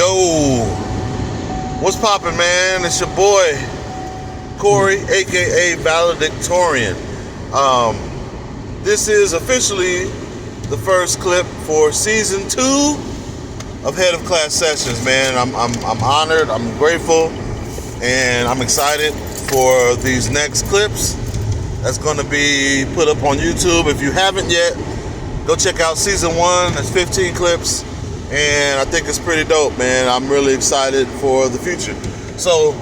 Yo, what's poppin', man? It's your boy Corey, aka Valedictorian. This is officially the first clip for season 2 of Head of Class Sessions, man. I'm honored, I'm grateful, and I'm excited for these next clips that's going to be put up on YouTube. If you haven't yet, go check out season 1. That's 15 clips. And I think it's pretty dope, man. I'm really excited for the future. So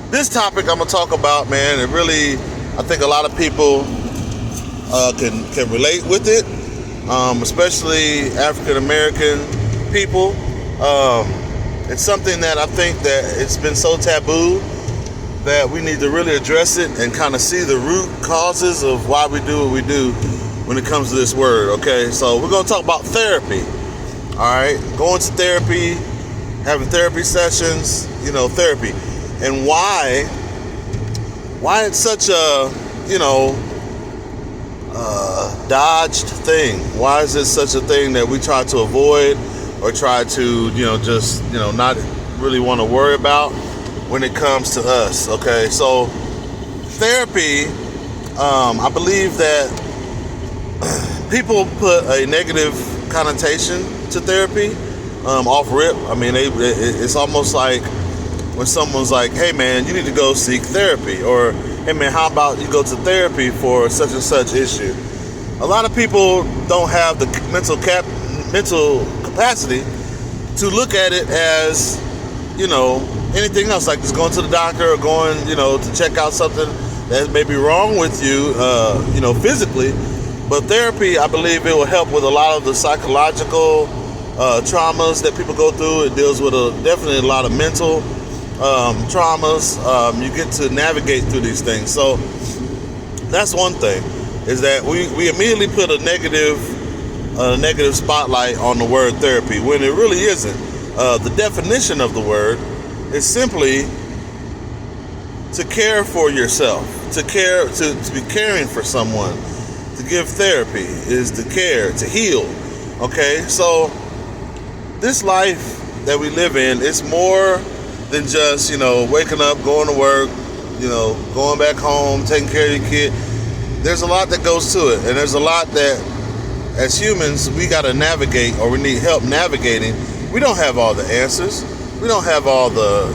this topic I'm gonna talk about, man, it really, I think a lot of people can relate with it, especially African American people. It's something that I think that it's been so taboo that we need to really address it and kind of see the root causes of why we do what we do when it comes to this word. Okay, so we're gonna talk about therapy. All right, going to therapy, having therapy sessions, therapy, and why it's such a, dodged thing. Why is it such a thing that we try to avoid or try to, not really want to worry about when it comes to us? Okay, so therapy, I believe that people put a negative connotation to therapy off rip. I mean, it's almost like when someone's like, hey man, you need to go seek therapy, or hey man, how about you go to therapy for such and such issue. A lot of people don't have the mental capacity to look at it as anything else, like just going to the doctor or going to check out something that may be wrong with you physically. But therapy, I believe it will help with a lot of the psychological traumas that people go through. It deals with definitely a lot of mental traumas. You get to navigate through these things. So that's one thing, is that we immediately put a negative spotlight on the word therapy when it really isn't. The definition of the word is simply to care for yourself, to be caring for someone. To give therapy is to care, to heal. Okay, so this life that we live in, it's more than just waking up, going to work, going back home, taking care of your kid. There's a lot that goes to it, and there's a lot that as humans we got to navigate, or we need help navigating. We don't have all the answers. We don't have all the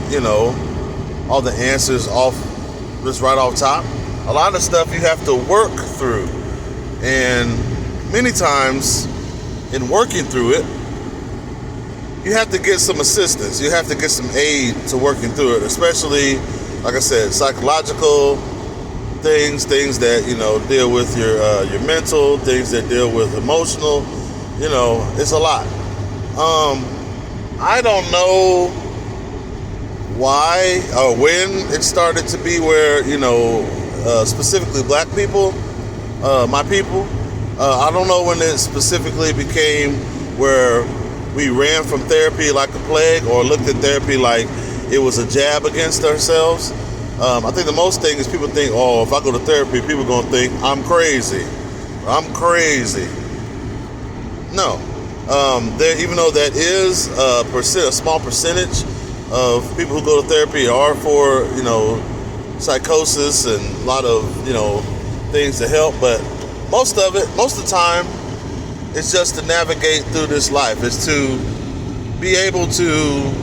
answers just right off top. A lot of stuff you have to work through. And many times in working through it, you have to get some assistance. You have to get some aid to working through it, especially, like I said, psychological things that, deal with your mental, things that deal with emotional, it's a lot. I don't know why or when it started to be where, specifically black people, my people, I don't know when it specifically became where we ran from therapy like a plague, or looked at therapy like it was a jab against ourselves. I think the most thing is people think, oh, if I go to therapy, people are going to think I'm crazy. No. Even though that is a small percentage of people who go to therapy are for, psychosis and a lot of, things to help, but most of the time, it's just to navigate through this life. It's to be able to,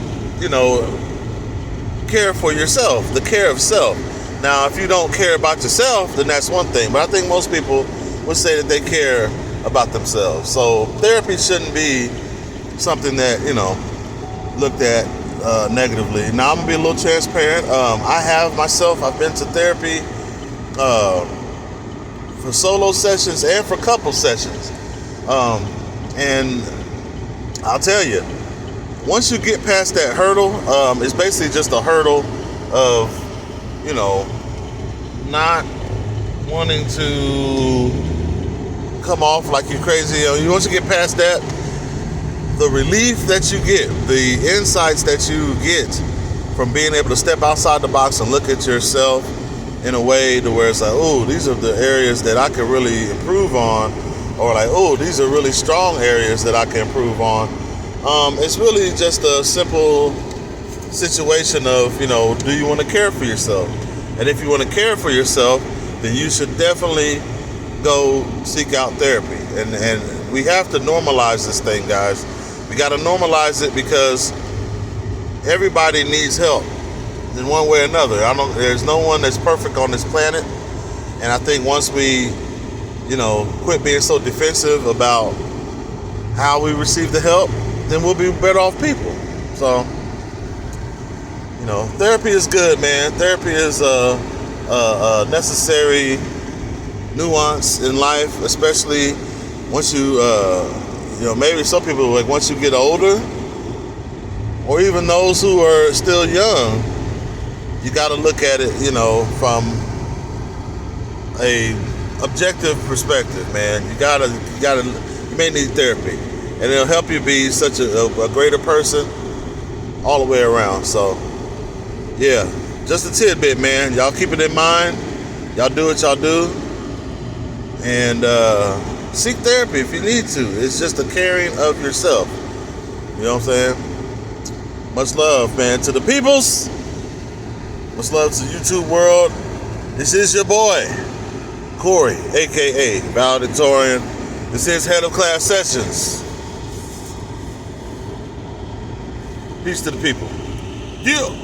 care for yourself, the care of self. Now, if you don't care about yourself, then that's one thing, but I think most people would say that they care about themselves. So therapy shouldn't be something that, looked at negatively. Now, I'm gonna be a little transparent. I've been to therapy for solo sessions and for couple sessions. And I'll tell you, once you get past that hurdle, it's basically just a hurdle of, not wanting to come off like you're crazy. Once you get past that, the relief that you get, the insights that you get from being able to step outside the box and look at yourself in a way to where it's like, oh, these are the areas that I can really improve on, or like, oh, these are really strong areas that I can improve on. It's really just a simple situation of, do you want to care for yourself? And if you want to care for yourself, then you should definitely go seek out therapy. And we have to normalize this thing, guys. We got to normalize it because everybody needs help in one way or another. There's no one that's perfect on this planet. And I think once we, quit being so defensive about how we receive the help, then we'll be better off people. So, therapy is good, man. Therapy is a necessary nuance in life, especially once you, maybe some people, like, once you get older, or even those who are still young, you got to look at it, from a objective perspective, man. You may need therapy, and it'll help you be such a greater person all the way around. So, yeah, just a tidbit, man. Y'all keep it in mind. Y'all do what y'all do, and seek therapy if you need to. It's just a caring of yourself. You know what I'm saying? Much love, man, to the peoples. Much love to YouTube world. This is your boy, Corey, a.k.a. Valedictorian. This is Head of Class Sessions. Peace to the people. Yeah.